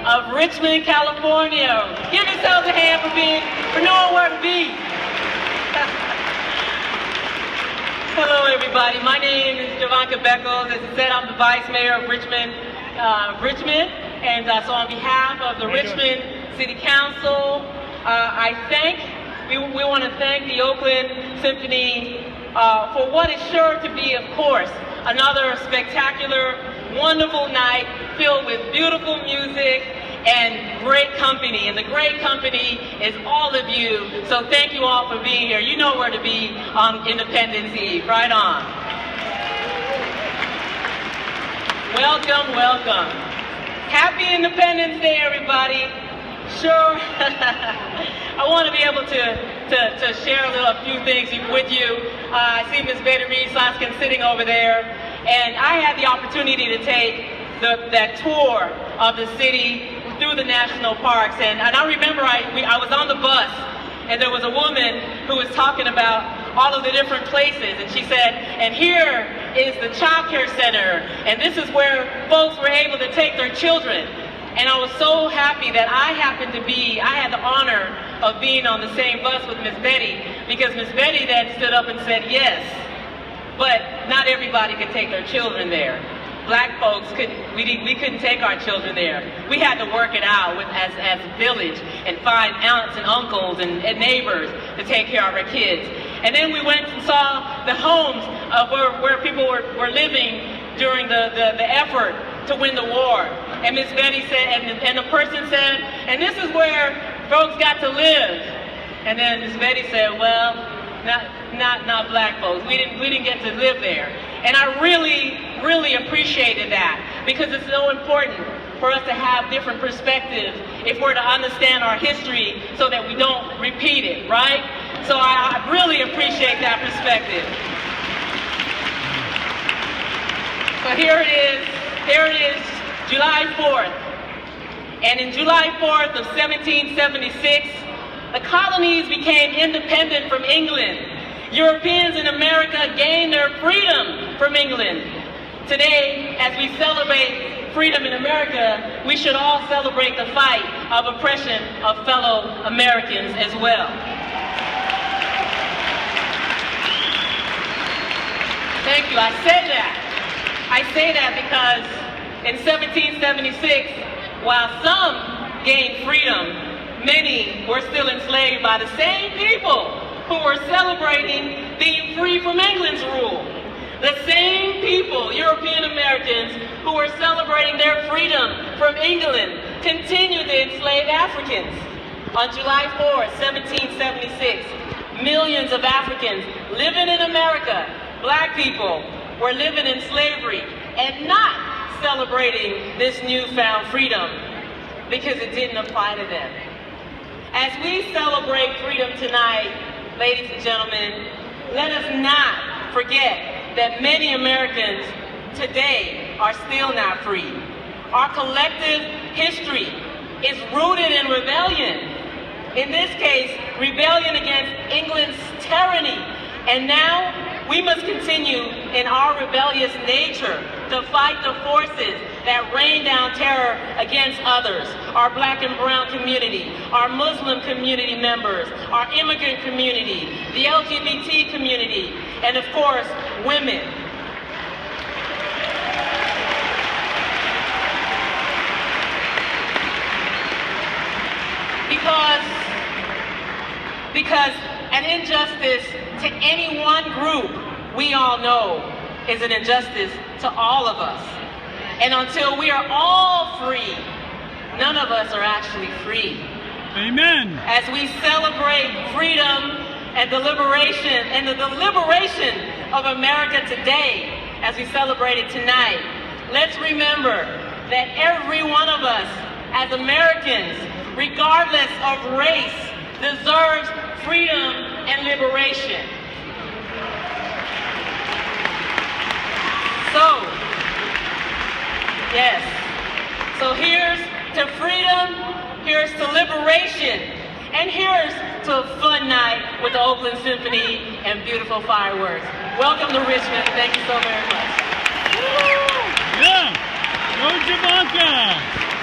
of Richmond, California. Give yourselves a hand for knowing where to be. Hello, everybody. My name is Jovanka Beckles. As I said, I'm the Vice Mayor of Richmond. And so on behalf of the Richmond City Council, we want to thank the Oakland Symphony for what is sure to be, of course, another spectacular, wonderful night filled with beautiful music and great company. And the great company is all of you. So thank you all for being here. You know where to be on Independence Eve. Right on. Welcome, welcome. Happy Independence Day, everybody. Sure. I want to be able to share a few things with you. I see Ms. Betty Reed-Soskin sitting over there, and I had the opportunity to take that tour of the city through the national parks, and I remember I was on the bus, and there was a woman who was talking about all of the different places, and she said, and here is the child care center, and this is where folks were able to take their children. And I was so happy that I had the honor of being on the same bus with Miss Betty, because Miss Betty then stood up and said yes, but not everybody could take their children there. Black folks we couldn't take our children there. We had to work it out as a village and find aunts and uncles and neighbors to take care of our kids. And then we went and saw the homes of where people were living during the effort to win the war. And Miss Betty said, and the person said, and this is where folks got to live. And then Miss Betty said, well, not black folks. We didn't get to live there. And I really appreciated that, because it's so important for us to have different perspectives if we're to understand our history so that we don't repeat it, right? So I really appreciate that perspective. So here it is, July 4th. And in July 4th of 1776, the colonies became independent from England. Europeans in America gained their freedom from England. Today, as we celebrate freedom in America, we should all celebrate the fight of oppression of fellow Americans as well. Thank you. I say that because in 1776, while some gained freedom, many were still enslaved by the same people who were celebrating being free from England's rule. The same people, European Americans, who were celebrating their freedom from England, continued to enslave Africans. On July 4, 1776, millions of Africans living in America, black people, were living in slavery and not celebrating this newfound freedom because it didn't apply to them. As we celebrate freedom tonight, ladies and gentlemen, let us not forget that many Americans today are still not free. Our collective history is rooted in rebellion. In this case, rebellion against England's tyranny. And now we must continue in our rebellious nature to fight the forces that rain down terror against others, our black and brown community, our Muslim community members, our immigrant community, the LGBT community, and of course, women. Because an injustice to any one group, we all know, is an injustice to all of us. And until we are all free, none of us are actually free. Amen. As we celebrate freedom and the liberation of America today, as we celebrate it tonight, let's remember that every one of us as Americans, regardless of race, deserves freedom and liberation. So here's to freedom, here's to liberation, and here's to a fun night with the Oakland Symphony and beautiful fireworks. Welcome to Richmond. Thank you so very much. Yeah. Go Jovanka.